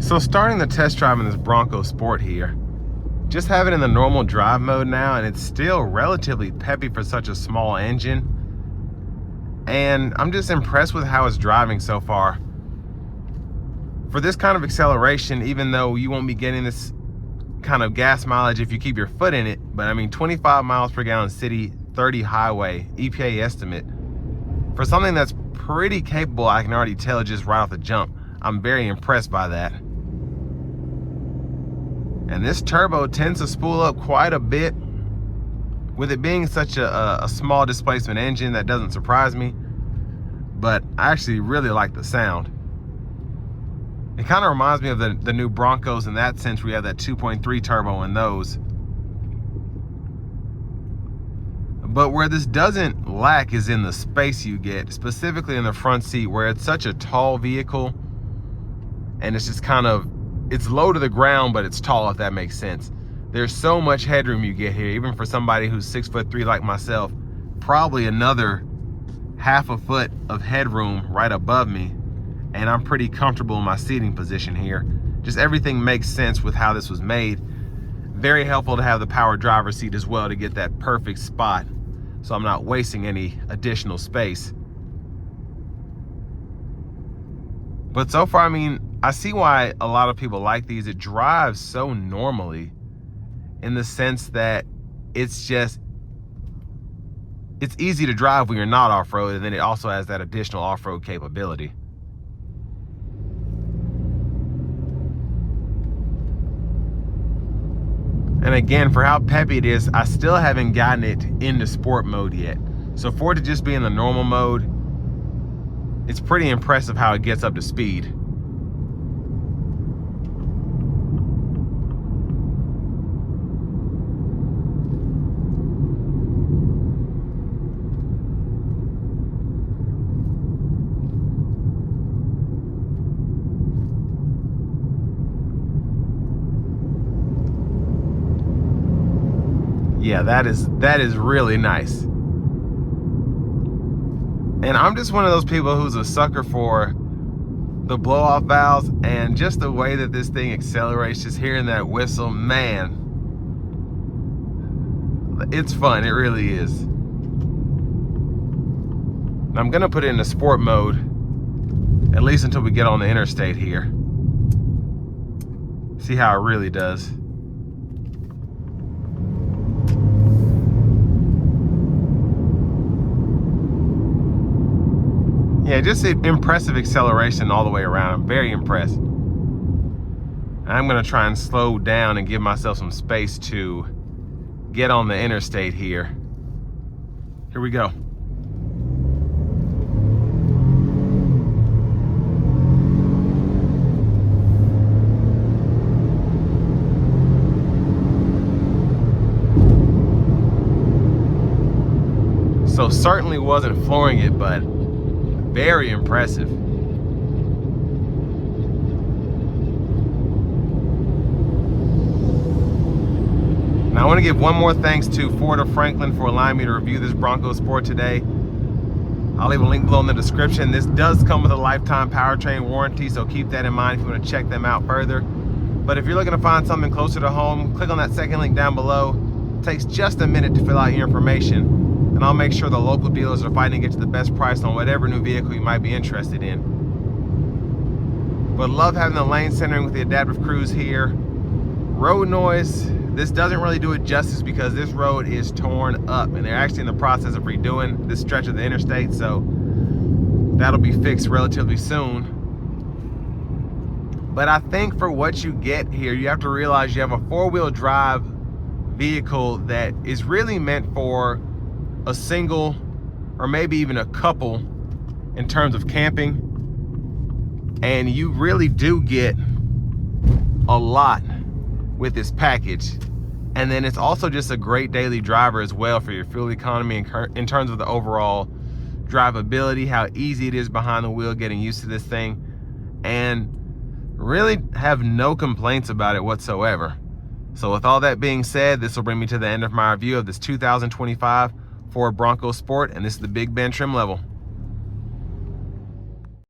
So starting the test drive in this Bronco Sport here, just have it in the normal drive mode now, and it's still relatively peppy for such a small engine. And I'm just impressed with how it's driving so far. For this kind of acceleration, even though you won't be getting this kind of gas mileage if you keep your foot in it, but I mean 25 miles per gallon city, 30 highway, EPA estimate. For something that's pretty capable, I can already tell just right off the jump. I'm very impressed by that. And this turbo tends to spool up quite a bit. With it being such a small displacement engine, that doesn't surprise me. But I actually really like the sound. It kind of reminds me of the new Broncos in that sense, where you have that 2.3 turbo in those. But where this doesn't lack is in the space you get, specifically in the front seat, where it's such a tall vehicle. And it's just kind of, it's low to the ground, but it's tall, if that makes sense. There's so much headroom you get here, even for somebody who's 6'3" like myself. Probably another half a foot of headroom right above me, and I'm pretty comfortable in my seating position here. Just everything makes sense with how this was made. Very helpful to have the power driver's seat as well to get that perfect spot, so I'm not wasting any additional space. But so far, I mean, I see why a lot of people like these. It drives so normally, in the sense that it's easy to drive when you're not off-road, and then it also has that additional off-road capability. And again, for how peppy it is, I still haven't gotten it into sport mode yet. So for it to just be in the normal mode, it's pretty impressive how it gets up to speed. Yeah, that is really nice. And I'm just one of those people who's a sucker for the blow-off valves, and just the way that this thing accelerates, just hearing that whistle, man, it's fun. It really is. And I'm gonna put it in the sport mode, at least until we get on the interstate here. See how it really does. Yeah, just an impressive acceleration all the way around. I'm very impressed. I'm gonna try and slow down and give myself some space to get on the interstate here. Here we go. So certainly wasn't flooring it, but very impressive. Now I want to give one more thanks to Ford of Franklin for allowing me to review this Bronco Sport today. I'll leave a link below in the description. This does come with a lifetime powertrain warranty, so keep that in mind if you want to check them out further. But if you're looking to find something closer to home, click on that second link down below. It takes just a minute to fill out your information, and I'll make sure the local dealers are fighting to get you the best price on whatever new vehicle you might be interested in. But love having the lane centering with the adaptive cruise here. Road noise, this doesn't really do it justice because this road is torn up, and they're actually in the process of redoing this stretch of the interstate, so that'll be fixed relatively soon. But I think for what you get here, you have to realize you have a four-wheel drive vehicle that is really meant for a single or maybe even a couple in terms of camping, and you really do get a lot with this package. And then it's also just a great daily driver as well for your fuel economy in terms of the overall drivability, how easy it is behind the wheel, getting used to this thing, and really have no complaints about it whatsoever. So with all that being said, this will bring me to the end of my review of this 2025 Ford Bronco Sport, and this is the Big Ben trim level.